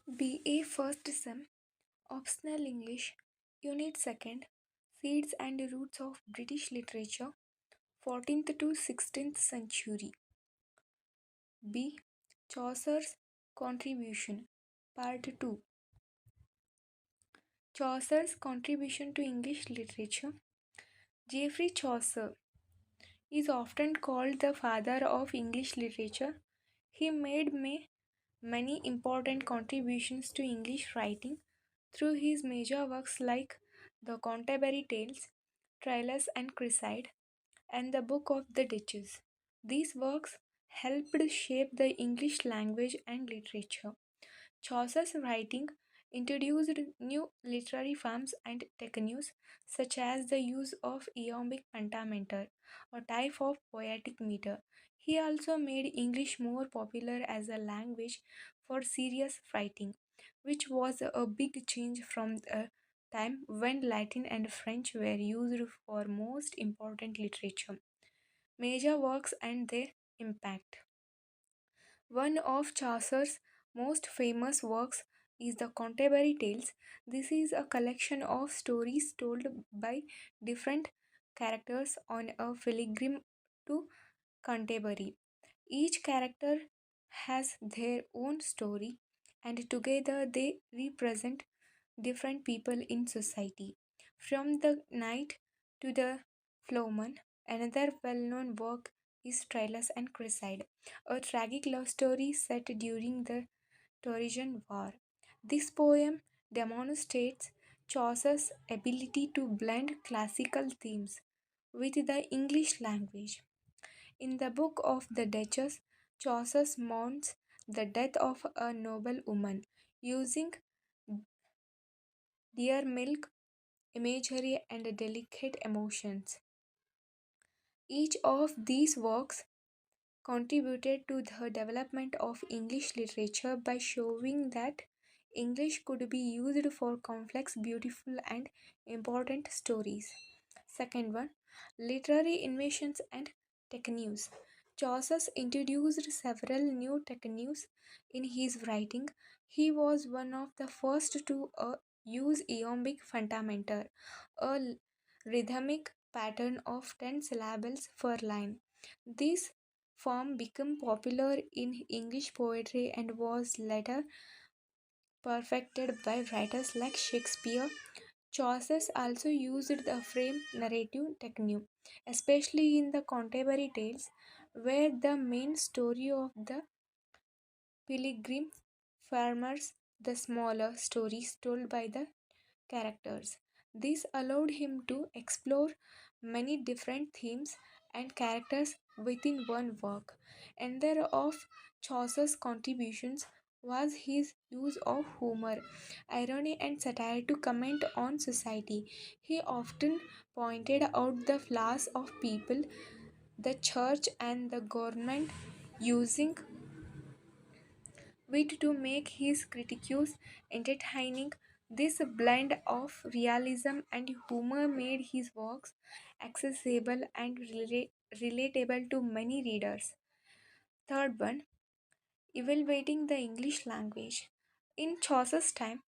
BA 1stsem, Optional English, Unit 2nd, Seeds and Roots of British Literature, 14th to 16th century. B. Chaucer's Contribution, Part 2. Chaucer's contribution to English literature. Geoffrey Chaucer is often called the father of English literature. He made many important contributions to English writing through his major works like the Canterbury Tales, Troilus and Cresside, and the Book of the Duchess. These works helped shape the English language and literature. Chaucer's writing introduced new literary forms and techniques such as the use of iambic pentameter, a type of poetic meter. He also made English more popular as a language for serious writing, which was a big change from the time when Latin and French were used for most important literature. Major works and their impact. One of Chaucer's most famous works is the Canterbury Tales. This is a collection of stories told by different characters on a pilgrim to Canterbury. Each character has their own story, and together they represent different people in society. From the knight to the flowman, another well known work is Troilus and Cresside, a tragic love story set during the Trojan War. This poem demonstrates Chaucer's ability to blend classical themes with the English language. In the Book of the Duchess, Chaucer mourns the death of a noble woman using dear milk imagery and delicate emotions. Each of these works contributed to the development of English literature by showing that English could be used for complex, beautiful, and important stories. Second one, literary innovations and techniques. Chaucer introduced several new techniques in his writing. He was one of the first to use iambic pentameter, a rhythmic pattern of 10 syllables per line. This form became popular in English poetry and was later perfected by writers like Shakespeare. Chaucer also used the frame narrative technique, especially in the Canterbury Tales, where the main story of the pilgrim farmers, the smaller stories told by the characters. This allowed him to explore many different themes and characters within one work. Another of Chaucer's contributions was his use of humor, irony, and satire to comment on society. He often pointed out the flaws of people, the church, and the government, using wit to make his critiques entertaining. This blend of realism and humor made his works accessible and relatable to many readers. Third one, evaluating the English language. In Chaucer's time,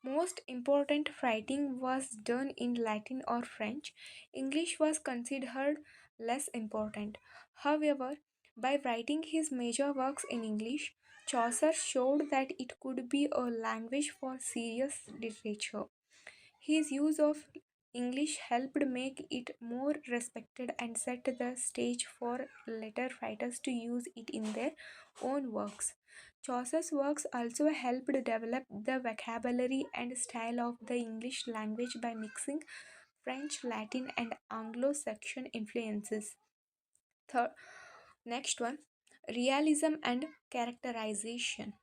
most important writing was done in Latin or French. English was considered less important. However, by writing his major works in English, Chaucer showed that it could be a language for serious literature. His use of English helped make it more respected and set the stage for later writers to use it in their own works. Chaucer's works also helped develop the vocabulary and style of the English language by mixing French, Latin, and Anglo Saxon influences. Third, next one, realism and characterization.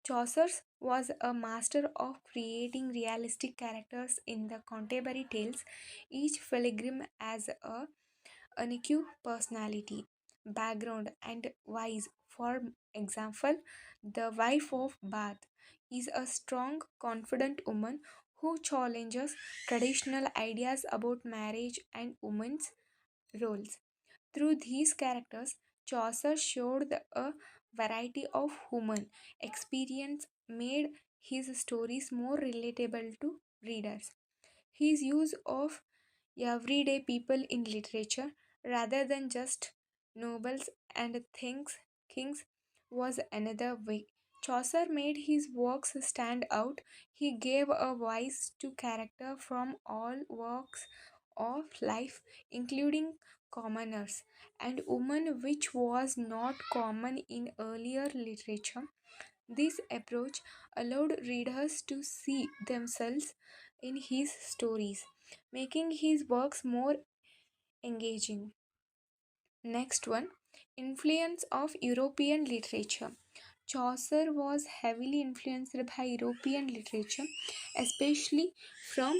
Chaucer was a master of creating realistic characters in the Canterbury Tales, each pilgrim as a unique personality, background, and wise. For example, the wife of Bath is a strong, confident woman who challenges traditional ideas about marriage and women's roles. Through these characters, Chaucer showed a variety of human experience made his stories more relatable to readers. His use of everyday people in literature rather than just nobles and things kings was another way. Chaucer made his works stand out. He gave a voice to character from all walks of life, including commoners and women, which was not common in earlier literature. This approach allowed readers to see themselves in his stories, making his works more engaging. Next one, influence of European literature. Chaucer was heavily influenced by European literature, especially from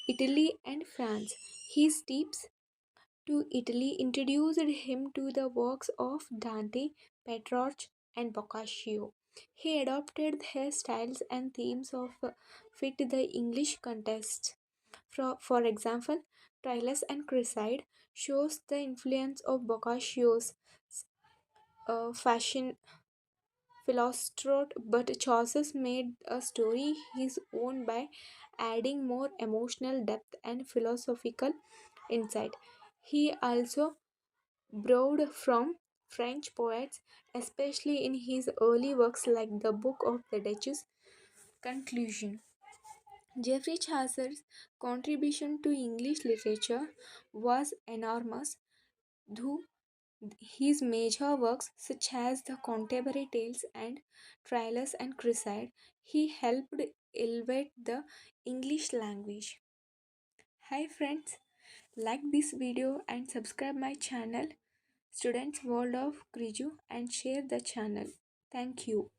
Italy and France. His trips to Italy introduced him to the works of Dante, Petrarch, and Boccaccio. He adopted their styles and themes of fit the English context. For example, Trilus and Creside shows the influence of Boccaccio's fashion philosopher, but Chaucer made a story his own by adding more emotional depth and philosophical insight. He also borrowed from French poets, especially in his early works like the Book of the Duchess. Conclusion. Geoffrey Chaucer's contribution to English literature was enormous, though his major works, such as the Canterbury Tales and Trilus and Creside, he helped elevate the English language. Hi friends, like this video and subscribe my channel, Students World of Griju, and share the channel. Thank you.